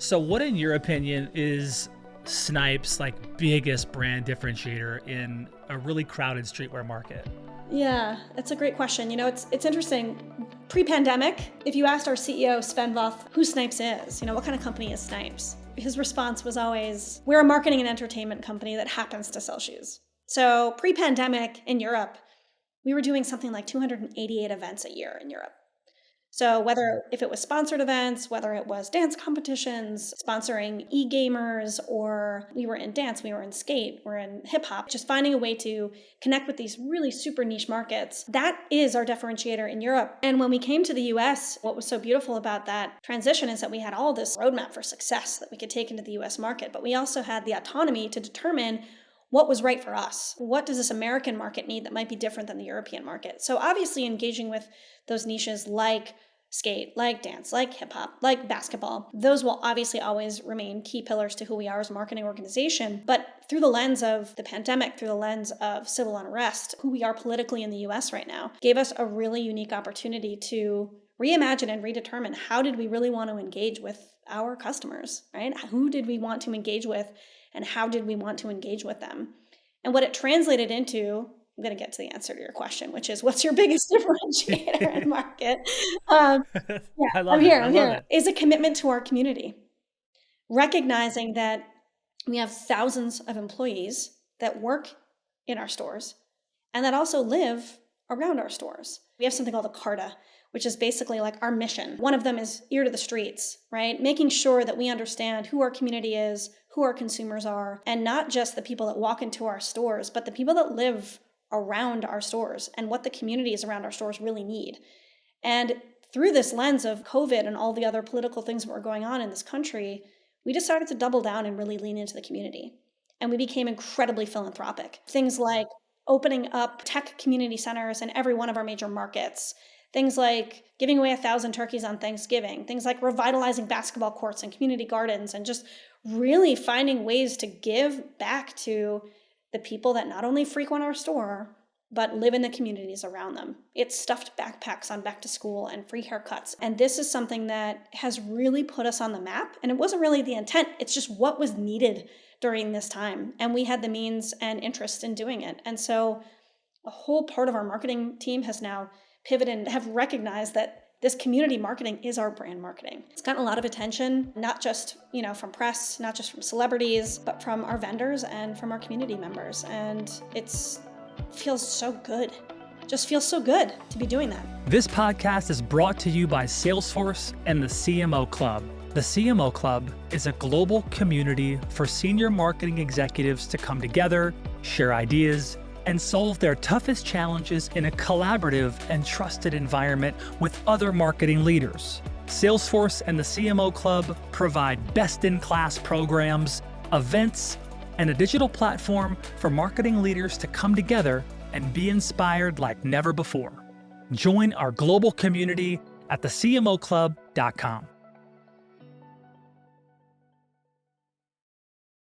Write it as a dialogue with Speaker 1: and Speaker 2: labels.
Speaker 1: So what, in your opinion, is Snipes' biggest brand differentiator in a really crowded streetwear market?
Speaker 2: Yeah, that's a great question. It's interesting. Pre-pandemic, if you asked our CEO, Sven Voth, who Snipes is, what kind of company is Snipes? His response was always, we're a marketing and entertainment company that happens to sell shoes. So pre-pandemic in Europe, we were doing something like 288 events a year in Europe. So if it was sponsored events, whether it was dance competitions, sponsoring e-gamers, or we were in dance, we were in skate, we're in hip hop, just finding a way to connect with these really super niche markets. That is our differentiator in Europe. And when we came to the US, what was so beautiful about that transition is that we had all this roadmap for success that we could take into the US market, but we also had the autonomy to determine what was right for us. What does this American market need that might be different than the European market? So obviously engaging with those niches like skate, like dance, like hip hop, like basketball, those will obviously always remain key pillars to who we are as a marketing organization. But through the lens of the pandemic, through the lens of civil unrest, who we are politically in the US right now, gave us a really unique opportunity to reimagine and redetermine how did we really want to engage with our customers, right? Who did we want to engage with? And how did we want to engage with them? And what it translated into, I'm going to get to the answer to your question, which is what's your biggest differentiator in market? I'm here. Is a commitment to our community. Recognizing that we have thousands of employees that work in our stores and that also live around our stores. We have something called a CARTA, which is basically like our mission. One of them is ear to the streets, right? Making sure that we understand who our community is, who our consumers are, and not just the people that walk into our stores, but the people that live around our stores and what the communities around our stores really need. And through this lens of COVID and all the other political things that were going on in this country, we decided to double down and really lean into the community. And we became incredibly philanthropic. Things like opening up tech community centers in every one of our major markets. Things like giving away 1,000 turkeys on Thanksgiving. Things like revitalizing basketball courts and community gardens, and just really finding ways to give back to the people that not only frequent our store, but live in the communities around them. It's stuffed backpacks on back to school and free haircuts. And this is something that has really put us on the map. And it wasn't really the intent. It's just what was needed during this time. And we had the means and interest in doing it. And so a whole part of our marketing team has now pivoted and have recognized that this community marketing is our brand marketing. It's gotten a lot of attention, not just, from press, not just from celebrities, but from our vendors and from our community members. And it feels so good. Just feels so good to be doing that.
Speaker 1: This podcast is brought to you by Salesforce and the CMO Club. The CMO Club is a global community for senior marketing executives to come together, share ideas, and solve their toughest challenges in a collaborative and trusted environment with other marketing leaders. Salesforce and the CMO Club provide best-in-class programs, events, and a digital platform for marketing leaders to come together and be inspired like never before. Join our global community at thecmoclub.com.